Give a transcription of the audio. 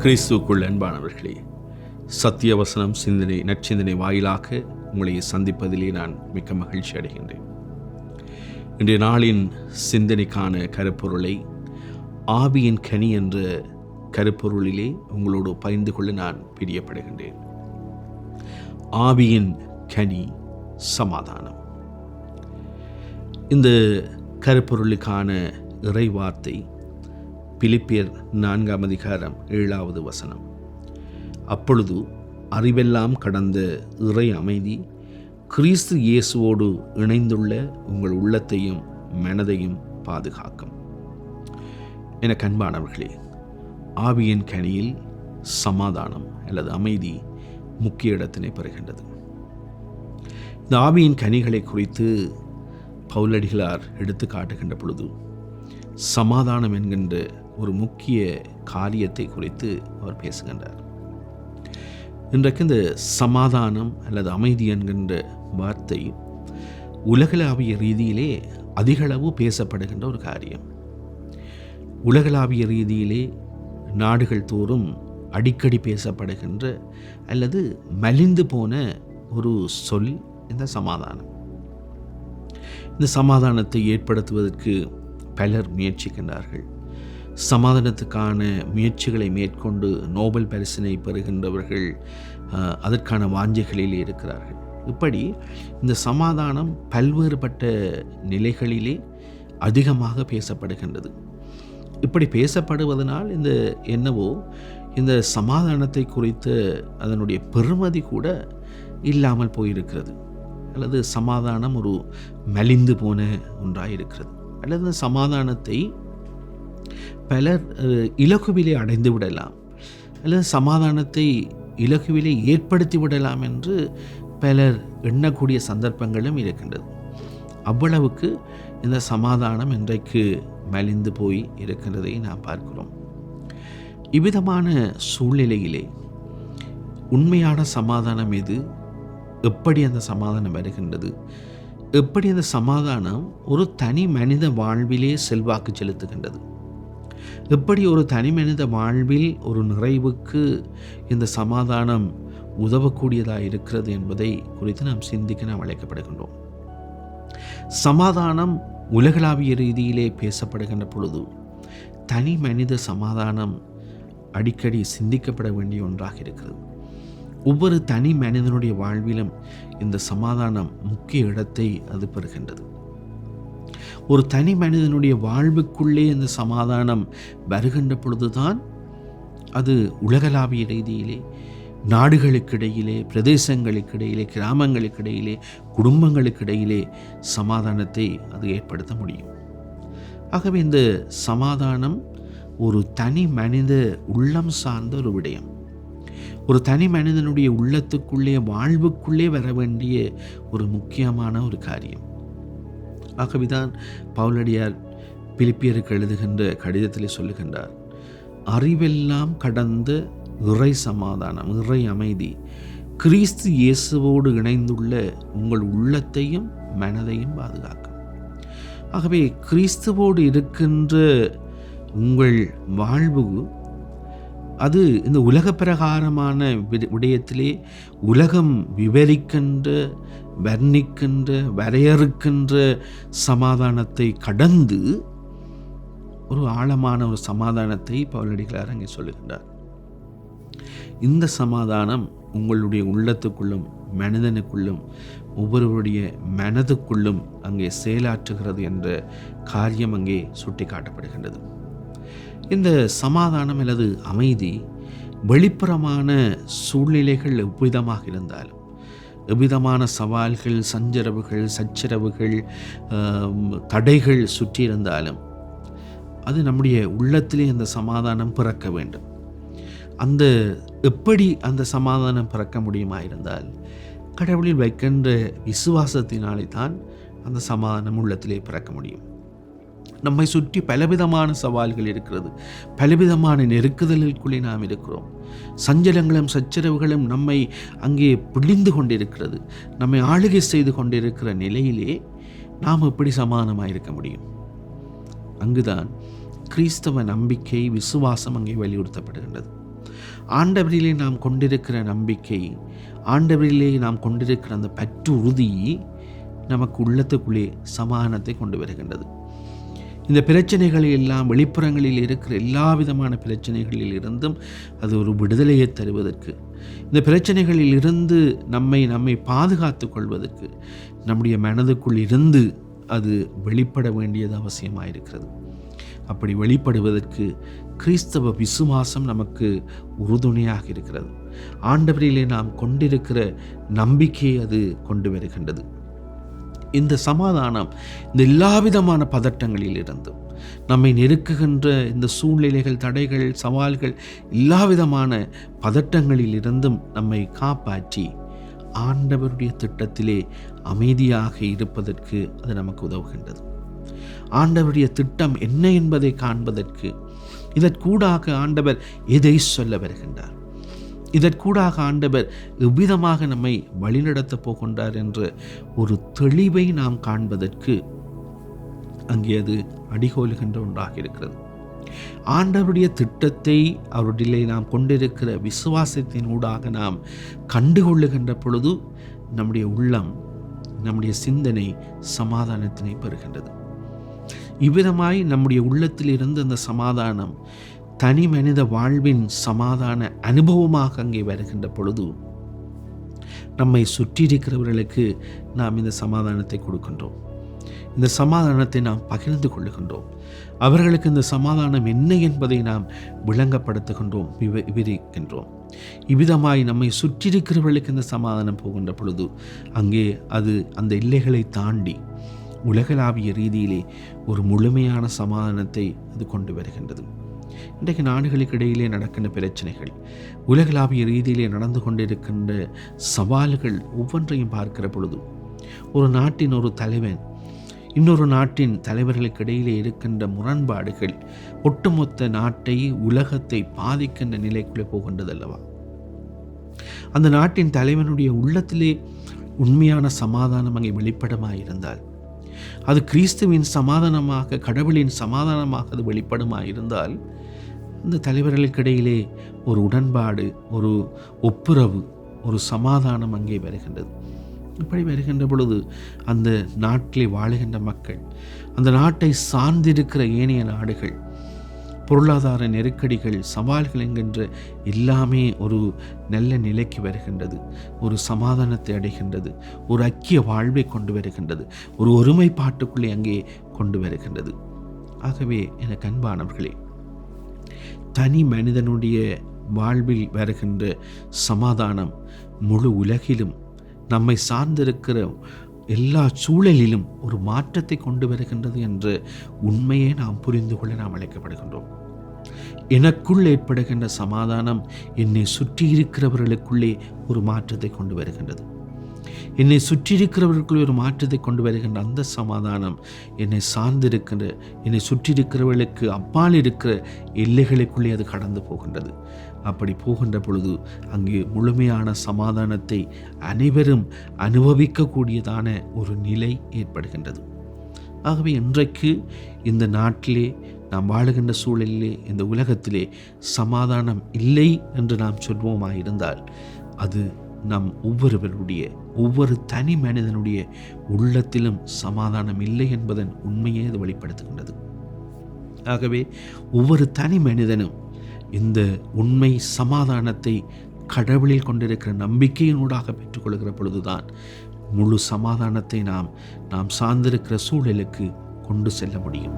கிறிஸ்துவுக்குள் அன்பானவர்களே, சத்தியவசனம் சிந்தனை நற்சிந்தனை வாயிலாக உங்களை சந்திப்பதிலே நான் மிக்க மகிழ்ச்சி அடைகின்றேன். இன்றைய நாளின் சிந்தனைக்கான கருப்பொருளை ஆவியின் கனி என்ற கருப்பொருளிலே உங்களோடு பகிர்ந்து கொள்ள நான் பிரியப்படுகின்றேன். ஆவியின் கனி சமாதானம். இந்த கருப்பொருளுக்கான இறை வார்த்தை பிலிப்பியர் 4:7. அப்பொழுது அறிவெல்லாம் கடந்த இறை அமைதி கிறிஸ்து இயேசுவோடு இணைந்துள்ள உங்கள் உள்ளத்தையும் மனதையும் பாதுகாக்கும். என அன்பானவர்களே, ஆவியின் கனியில் சமாதானம் அல்லது அமைதி முக்கிய இடத்தினை பெறுகின்றது. இந்த ஆவியின் கனிகளை குறித்து பவுலடிகளார் எடுத்து காட்டுகின்ற பொழுது சமாதானம் என்கின்ற ஒரு முக்கிய காரியத்தை குறித்து அவர் பேசுகின்றார். இன்றைக்கு இந்த சமாதானம் அல்லது அமைதி என்கின்ற வார்த்தை உலகளாவிய ரீதியிலே அதிகளவு பேசப்படுகின்ற ஒரு காரியம். உலகளாவிய ரீதியிலே நாடுகள் தோறும் அடிக்கடி பேசப்படுகின்ற அல்லது மலிந்து போன ஒரு சொல் இந்த சமாதானம். இந்த சமாதானத்தை ஏற்படுத்துவதற்கு பலர் முயற்சிக்கின்றார்கள். சமாதானத்துக்கான முயற்சிகளை மேற்கொண்டு நோபல் பரிசினை பெறுகின்றவர்கள் அதற்கான வாஞ்சைகளில் இருக்கிறார்கள். இப்படி இந்த சமாதானம் பல்வேறுபட்ட நிலைகளிலே அதிகமாக பேசப்படுகின்றது. இப்படி பேசப்படுவதனால் இந்த சமாதானத்தை குறித்த அதனுடைய பெருமதி கூட இல்லாமல் போயிருக்கிறது. அல்லது சமாதானம் ஒரு மலிந்து போன ஒன்றாயிருக்கிறது. அல்லது இந்த சமாதானத்தை பலர் இலகுவிலே அடைந்து விடலாம், அல்லது சமாதானத்தை இலகுவிலே ஏற்படுத்தி விடலாம் என்று பலர் எண்ணக்கூடிய சந்தர்ப்பங்களும் இருக்கின்றது. அவ்வளவுக்கு இந்த சமாதானம் இன்றைக்கு மலிந்து போய் இருக்கின்றதை நாம் பார்க்கிறோம். இவ்விதமான சூழ்நிலையிலே உண்மையான சமாதானம் எது? எப்படி அந்த சமாதானம் வருகின்றது? எப்படி அந்த சமாதானம் ஒரு தனி மனித வாழ்விலே செல்வாக்கு செலுத்துகின்றது? எப்படி ஒரு தனி மனித வாழ்வில் ஒரு நிறைவுக்கு இந்த சமாதானம் உதவக்கூடியதாக இருக்கிறது என்பதை குறித்து நாம் சிந்திக்க நாம் அழைக்கப்படுகின்றோம். சமாதானம் உலகளாவிய ரீதியிலே பேசப்படுகின்ற பொழுது தனி மனித சமாதானம் அடிக்கடி சிந்திக்கப்பட வேண்டிய ஒன்றாக இருக்கிறது. ஒவ்வொரு தனி மனிதனுடைய வாழ்விலும் இந்த சமாதானம் முக்கிய இடத்தை அது பெறுகின்றது. ஒரு தனி மனிதனுடைய வாழ்வுக்குள்ளே இந்த சமாதானம் வருகின்ற பொழுதுதான் அது உலகளாவிய ரீதியிலே நாடுகளுக்கிடையிலே, பிரதேசங்களுக்கிடையிலே, கிராமங்களுக்கிடையிலே, குடும்பங்களுக்கிடையிலே சமாதானத்தை அது ஏற்படுத்த முடியும். ஆகவே இந்த சமாதானம் ஒரு தனி மனித உள்ளம் சார்ந்த ஒரு விடயம். ஒரு தனி மனிதனுடைய உள்ளத்துக்குள்ளே, வாழ்வுக்குள்ளே வர வேண்டிய ஒரு முக்கியமான ஒரு காரியம். ஆகவேதான் பவுலடியார் பிலிப்பியருக்கு எழுதுகின்ற கடிதத்திலே சொல்லுகின்றார், அறிவெல்லாம் கடந்த இறை சமாதானம், இறை அமைதி கிறிஸ்து இயேசுவோடு இணைந்துள்ள உங்கள் உள்ளத்தையும் மனதையும் பாதுகாக்கும். ஆகவே கிறிஸ்துவோடு இருக்கின்ற உங்கள் வாழ்வு அது இந்த உலக பிரகாரமான விடயத்திலே உலகம் விவரிக்கின்ற, வர்ணிக்கின்ற, வரையறுக்கின்ற சமாதானத்தை கடந்து ஒரு ஆழமான ஒரு சமாதானத்தை பவுலடிகளார் அங்கே சொல்லுகின்றார். இந்த சமாதானம் உங்களுடைய உள்ளத்துக்குள்ளும் மனிதனுக்குள்ளும் ஒவ்வொருவருடைய மனதுக்குள்ளும் அங்கே செயலாற்றுகிறது என்ற காரியம் அங்கே சுட்டி காட்டப்படுகின்றது. இந்த சமாதானம் அல்லது அமைதி வெளிப்புறமான சூழ்நிலைகள் எவ்விதமாக இருந்தாலும், எவ்விதமான சவால்கள், சஞ்சரவுகள், சச்சரவுகள், தடைகள் சுற்றியிருந்தாலும் அது நம்முடைய உள்ளத்திலே அந்த சமாதானம் பிறக்க வேண்டும். எப்படி அந்த சமாதானம் பிறக்க முடியுமா இருந்தால் கடவுளில் வைக்கின்ற விசுவாசத்தினாலே தான் அந்த சமாதானம் உள்ளத்திலே பிறக்க முடியும். நம்மை சுற்றி பலவிதமான சவால்கள் இருக்கிறது, பலவிதமான நெருக்குதலுக்குள்ளே நாம் இருக்கிறோம். சஞ்சலங்களும் சச்சரவுகளும் நம்மை அங்கே பிழிந்து கொண்டிருக்கிறது, நம்மை ஆளுகை செய்து கொண்டிருக்கிற நிலையிலே நாம் எப்படி சமாதானமாக இருக்க முடியும்? அங்குதான் கிறிஸ்தவ நம்பிக்கை, விசுவாசம் அங்கே வலியுறுத்தப்படுகின்றது. ஆண்டவரிலே நாம் கொண்டிருக்கிற நம்பிக்கை, ஆண்டவரிலே நாம் கொண்டிருக்கிற அந்த பற்று உறுதி நமக்கு உள்ளத்துக்குள்ளே சமாதானத்தை கொண்டு வருகின்றது. இந்த பிரச்சனைகளை எல்லாம், வெளிப்புறங்களில் இருக்கிற எல்லா விதமான பிரச்சனைகளில் இருந்தும் அது ஒரு விடுதலையை தருவதற்கு, இந்த பிரச்சனைகளில் இருந்து நம்மை பாதுகாத்து கொள்வதற்கு நம்முடைய மனதுக்குள் இருந்து அது வெளிப்பட வேண்டியது அவசியமாயிருக்கிறது. அப்படி வெளிப்படுவதற்கு கிறிஸ்தவ விசுவாசம் நமக்கு உறுதுணையாக இருக்கிறது. ஆண்டவரிலே நாம் கொண்டிருக்கிற நம்பிக்கையை அது கொண்டு வருகின்றது. இந்த சமாதானம் இந்த எல்லா விதமான பதட்டங்களில் இருந்தும், நம்மை நெருக்குகின்ற இந்த சூழ்நிலைகள், தடைகள், சவால்கள், எல்லா விதமான பதட்டங்களில் இருந்தும் நம்மை காப்பாற்றி ஆண்டவருடைய திட்டத்திலே அமைதியாக இருப்பதற்கு அது நமக்கு உதவுகின்றது. ஆண்டவருடைய திட்டம் என்ன என்பதை காண்பதற்கு இதற்கூடாக ஆண்டவர் எதை சொல்ல வருகின்றார், இதற்கூடாக ஆண்டவர் எவ்விதமாக நம்மை வழிநடத்தப் போகின்றார் என்ற ஒரு தெளிவை நாம் காண்பதற்கு அங்கே அது அடிகோலுகின்ற ஒன்றாக இருக்கிறது. ஆண்டவருடைய திட்டத்தை அவருடைய நாம் கொண்டிருக்கிற விசுவாசத்தின் ஊடாக நாம் கண்டுகொள்ளுகின்ற பொழுது நம்முடைய உள்ளம், நம்முடைய சிந்தனை சமாதானத்தினை பெறுகின்றது. இவ்விதமாய் நம்முடைய உள்ளத்தில் இருந்து அந்த சமாதானம் தனி மனித வாழ்வின் சமாதான அனுபவமாக அங்கே வருகின்ற பொழுது நம்மை சுற்றியிருக்கிறவர்களுக்கு நாம் இந்த சமாதானத்தை கொடுக்கின்றோம். இந்த சமாதானத்தை நாம் பகிர்ந்து கொள்ளுகின்றோம். அவர்களுக்கு இந்த சமாதானம் என்ன என்பதை நாம் விளங்கப்படுத்துகின்றோம், விவரிக்கின்றோம். இவ்விதமாய் நம்மை சுற்றியிருக்கிறவர்களுக்கு இந்த சமாதானம் போகின்ற பொழுது அங்கே அது அந்த எல்லைகளை தாண்டி உலகளாவிய ரீதியிலே ஒரு முழுமையான சமாதானத்தை அது கொண்டு வருகின்றது. இன்றைக்கு நாடுகளுக்கு இடையிலே நடக்கின்ற பிரச்சனைகள், உலகளாவிய ரீதியிலே நடந்து கொண்டிருக்கின்ற சவால்கள் ஒவ்வொன்றையும் பார்க்கிற பொழுது ஒரு நாட்டின் ஒரு தலைவன் இன்னொரு நாட்டின் தலைவர்களுக்கு இடையிலே இருக்கின்ற முரண்பாடுகள் ஒட்டுமொத்த நாட்டை, உலகத்தை பாதிக்கின்ற நிலைக்குள்ளே போகின்றது அல்லவா? அந்த நாட்டின் தலைவனுடைய உள்ளத்திலே உண்மையான சமாதானம் அங்கே வெளிப்படமாயிருந்தால், அது கிறிஸ்துவின் சமாதானமாக, கடவுளின் சமாதானமாக அது வெளிப்படுமாயிருந்தால், இந்த தலைவர்களுக்கு இடையிலே ஒரு உடன்பாடு, ஒரு ஒப்புரவு, ஒரு சமாதானம் அங்கே வருகின்றது. இப்படி வருகின்ற பொழுது அந்த நாட்டிலே வாழுகின்ற மக்கள், அந்த நாட்டை சார்ந்திருக்கிற ஏனைய நாடுகள், பொருளாதார நெருக்கடிகள், சவால்கள் என்கின்ற எல்லாமே ஒரு நல்ல நிலைக்கு வருகின்றது, ஒரு சமாதானத்தை அடைகின்றது, ஒரு ஐக்கிய வாழ்வை கொண்டு வருகின்றது, ஒரு ஒருமைப்பாட்டுக்குள்ளே அங்கே கொண்டு வருகின்றது. ஆகவே எனக்கு அன்பானவர்களே, தனி மனிதனுடைய வாழ்வில் வருகின்ற சமாதானம் முழு உலகிலும், நம்மை சார்ந்திருக்கிற எல்லா சூழலிலும் ஒரு மாற்றத்தை கொண்டு வருகின்றது என்ற உண்மையை நாம் புரிந்து கொள்ள நாம் அழைக்கப்படுகின்றோம். எனக்குள் ஏற்படுகின்ற சமாதானம் என்னை சுற்றி இருக்கிறவர்களுக்குள்ளே ஒரு மாற்றத்தை கொண்டு வருகின்றது. என்னை சுற்றியிருக்கிறவர்களுக்குள்ளே ஒரு மாற்றத்தை கொண்டு வருகின்ற அந்த சமாதானம் என்னை சார்ந்திருக்கின்ற, என்னை சுற்றியிருக்கிறவர்களுக்கு அப்பால் இருக்கிற எல்லைகளுக்குள்ளே அது கடந்து போகின்றது. அப்படி போகின்ற பொழுது அங்கே முழுமையான சமாதானத்தை அனைவரும் அனுபவிக்கக்கூடியதான ஒரு நிலை ஏற்படுகின்றது. ஆகவே இன்றைக்கு இந்த நாட்டிலே நாம் வாழுகின்ற சூழலிலே, இந்த உலகத்திலே சமாதானம் இல்லை என்று நாம் சொல்வோமாயிருந்தால், அது நம் ஒவ்வொருவருடைய, ஒவ்வொரு தனி மனிதனுடைய உள்ளத்திலும் சமாதானம் இல்லை என்பதன் உண்மையை அது வெளிப்படுத்துகின்றது. ஆகவே ஒவ்வொரு தனி மனிதனும் இந்த உண்மை சமாதானத்தை கடவுளில் கொண்டிருக்கிற நம்பிக்கையினூடாக பெற்றுக்கொள்கிற பொழுதுதான் முழு சமாதானத்தை நாம் சார்ந்திருக்கிற சூழலுக்கு கொண்டு செல்ல முடியும்.